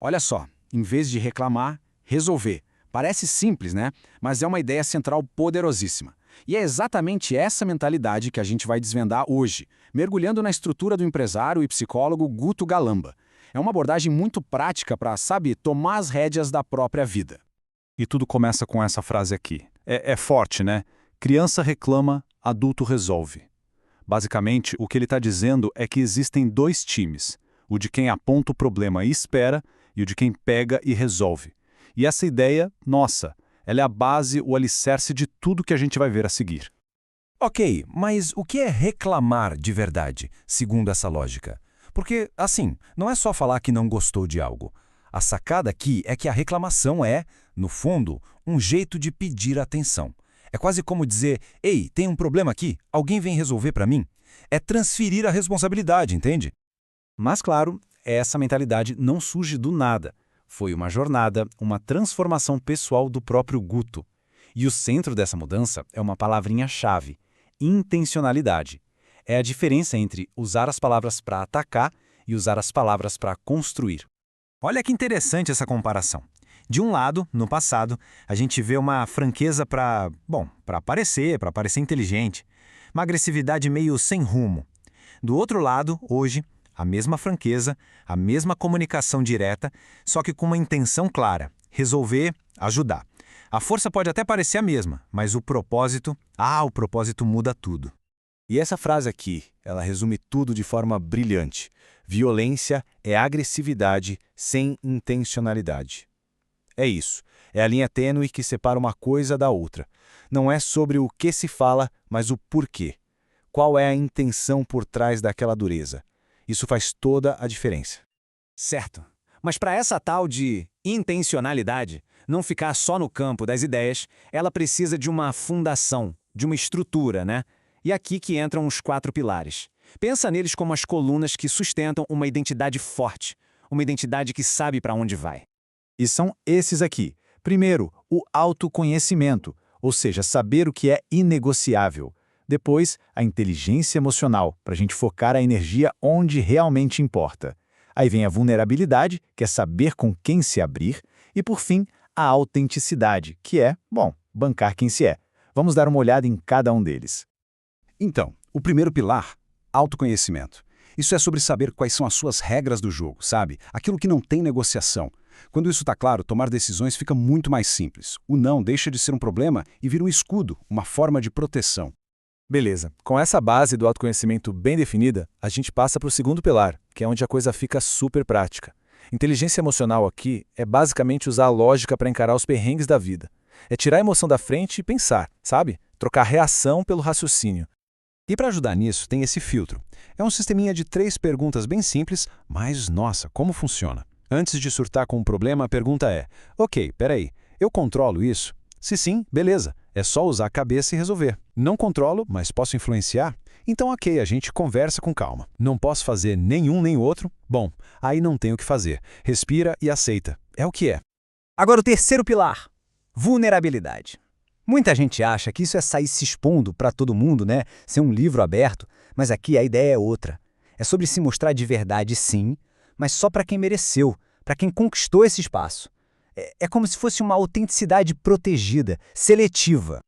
Olha só, em vez de reclamar, resolver. Parece simples, né? Mas é uma ideia central poderosíssima. E é exatamente essa mentalidade que a gente vai desvendar hoje, mergulhando na estrutura do empresário e psicólogo Guto Galamba. É uma abordagem muito prática para, sabe, tomar as rédeas da própria vida. E tudo começa com essa frase aqui. É forte, né? Criança reclama, adulto resolve. Basicamente, o que ele está dizendo é que existem dois times. O de quem aponta o problema e espera, e o de quem pega e resolve. E essa ideia, nossa, ela é a base, o alicerce de tudo que a gente vai ver a seguir. Ok, mas o que é reclamar de verdade, segundo essa lógica? Porque, assim, não é só falar que não gostou de algo. A sacada aqui é que a reclamação é, no fundo, um jeito de pedir atenção. É quase como dizer, ei, tem um problema aqui, alguém vem resolver para mim? É transferir a responsabilidade, entende? Mas, claro, essa mentalidade não surge do nada. Foi uma jornada, uma transformação pessoal do próprio Guto. E o centro dessa mudança é uma palavrinha-chave: intencionalidade. É a diferença entre usar as palavras para atacar e usar as palavras para construir. Olha que interessante essa comparação. De um lado, no passado, a gente vê uma franqueza para parecer inteligente, uma agressividade meio sem rumo. Do outro lado, hoje, a mesma franqueza, a mesma comunicação direta, só que com uma intenção clara: resolver, ajudar. A força pode até parecer a mesma, mas o propósito muda tudo. E essa frase aqui, ela resume tudo de forma brilhante. Violência é agressividade sem intencionalidade. É isso. É a linha tênue que separa uma coisa da outra. Não é sobre o que se fala, mas o porquê. Qual é a intenção por trás daquela dureza? Isso faz toda a diferença. Certo. Mas para essa tal de intencionalidade não ficar só no campo das ideias, ela precisa de uma fundação, de uma estrutura, né? E aqui que entram os 4 pilares. Pensa neles como as colunas que sustentam uma identidade forte, uma identidade que sabe para onde vai. E são esses aqui. Primeiro, o autoconhecimento, ou seja, saber o que é inegociável. Depois, a inteligência emocional, para a gente focar a energia onde realmente importa. Aí vem a vulnerabilidade, que é saber com quem se abrir. E, por fim, a autenticidade, que é, bancar quem se é. Vamos dar uma olhada em cada um deles. Então, o primeiro pilar, autoconhecimento. Isso é sobre saber quais são as suas regras do jogo, sabe? Aquilo que não tem negociação. Quando isso está claro, tomar decisões fica muito mais simples. O não deixa de ser um problema e vira um escudo, uma forma de proteção. Beleza. Com essa base do autoconhecimento bem definida, a gente passa para o segundo pilar, que é onde a coisa fica super prática. Inteligência emocional aqui é basicamente usar a lógica para encarar os perrengues da vida. É tirar a emoção da frente e pensar, sabe? Trocar reação pelo raciocínio. E para ajudar nisso, tem esse filtro. É um sisteminha de 3 perguntas bem simples, mas, nossa, como funciona? Antes de surtar com um problema, a pergunta é: ok, peraí, eu controlo isso? Se sim, beleza, é só usar a cabeça e resolver. Não controlo, mas posso influenciar? Então ok, a gente conversa com calma. Não posso fazer nenhum nem outro? Bom, aí não tem o que fazer. Respira e aceita. É o que é. Agora o terceiro pilar, vulnerabilidade. Muita gente acha que isso é sair se expondo para todo mundo, né? Ser um livro aberto, mas aqui a ideia é outra. É sobre se mostrar de verdade, sim, mas só para quem mereceu, para quem conquistou esse espaço. É como se fosse uma autenticidade protegida, seletiva.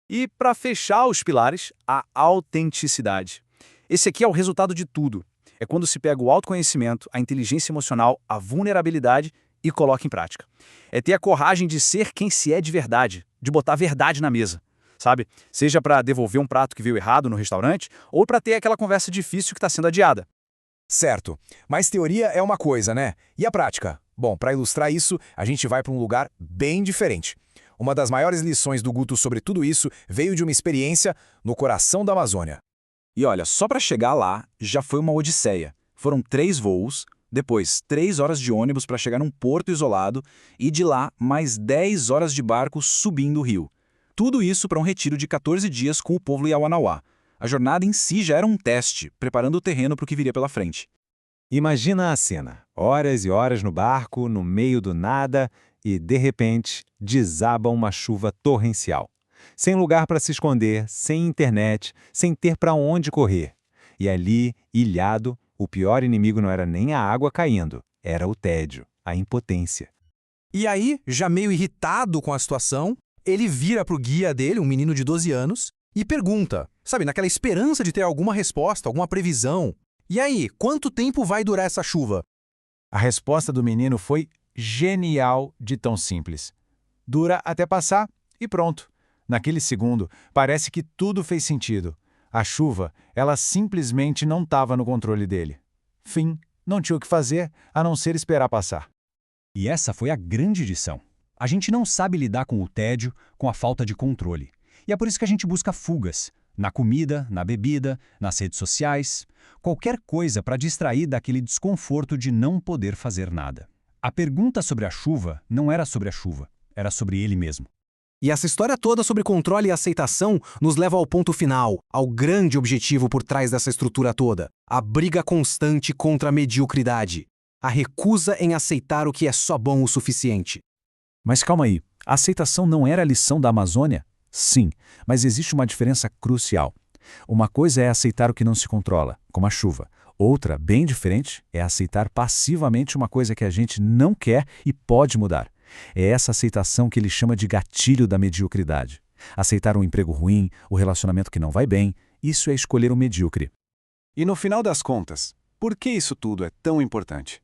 E para fechar os pilares, a autenticidade. Esse aqui é o resultado de tudo. É quando se pega o autoconhecimento, a inteligência emocional, a vulnerabilidade e coloca em prática. É ter a coragem de ser quem se é de verdade, de botar a verdade na mesa, sabe? Seja para devolver um prato que veio errado no restaurante ou para ter aquela conversa difícil que está sendo adiada. Certo, mas teoria é uma coisa, né? E a prática? Bom, para ilustrar isso, a gente vai para um lugar bem diferente. Uma das maiores lições do Guto sobre tudo isso veio de uma experiência no coração da Amazônia. E olha, só para chegar lá já foi uma odisseia. Foram 3 voos, depois 3 horas de ônibus para chegar num porto isolado e de lá mais 10 horas de barco subindo o rio. Tudo isso para um retiro de 14 dias com o povo Yawanawá. A jornada em si já era um teste, preparando o terreno para o que viria pela frente. Imagina a cena. Horas e horas no barco, no meio do nada, e, de repente, desaba uma chuva torrencial. Sem lugar para se esconder, sem internet, sem ter para onde correr. E ali, ilhado, o pior inimigo não era nem a água caindo, era o tédio. a impotência. E aí, já meio irritado com a situação, ele vira pro guia dele, um menino de 12 anos, e pergunta, sabe, naquela esperança de ter alguma resposta, alguma previsão. E aí, quanto tempo vai durar essa chuva? A resposta do menino foi genial de tão simples. Dura até passar e pronto. Naquele segundo, parece que tudo fez sentido. A chuva, ela simplesmente não estava no controle dele. Fim, não tinha o que fazer a não ser esperar passar. E essa foi a grande lição. A gente não sabe lidar com o tédio, com a falta de controle. E é por isso que a gente busca fugas. Na comida, na bebida, nas redes sociais. Qualquer coisa para distrair daquele desconforto de não poder fazer nada. A pergunta sobre a chuva não era sobre a chuva, era sobre ele mesmo. E essa história toda sobre controle e aceitação nos leva ao ponto final, ao grande objetivo por trás dessa estrutura toda. A briga constante contra a mediocridade. A recusa em aceitar o que é só bom o suficiente. Mas calma aí, a aceitação não era a lição da Amazônia? Sim, mas existe uma diferença crucial. Uma coisa é aceitar o que não se controla, como a chuva. Outra, bem diferente, é aceitar passivamente uma coisa que a gente não quer e pode mudar. É essa aceitação que ele chama de gatilho da mediocridade. Aceitar um emprego ruim, o relacionamento que não vai bem, isso é escolher o medíocre. E no final das contas, por que isso tudo é tão importante?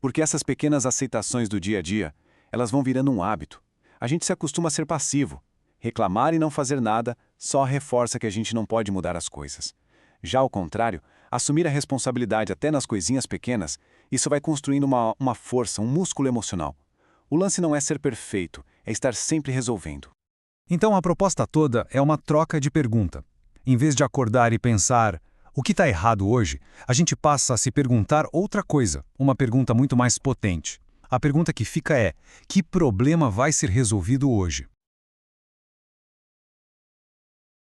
Porque essas pequenas aceitações do dia a dia, elas vão virando um hábito. A gente se acostuma a ser passivo. Reclamar e não fazer nada só reforça que a gente não pode mudar as coisas. Já ao contrário, assumir a responsabilidade até nas coisinhas pequenas, isso vai construindo uma força, um músculo emocional. O lance não é ser perfeito, é estar sempre resolvendo. Então a proposta toda é uma troca de pergunta. Em vez de acordar e pensar, o que está errado hoje, a gente passa a se perguntar outra coisa, uma pergunta muito mais potente. A pergunta que fica é, que problema vai ser resolvido hoje?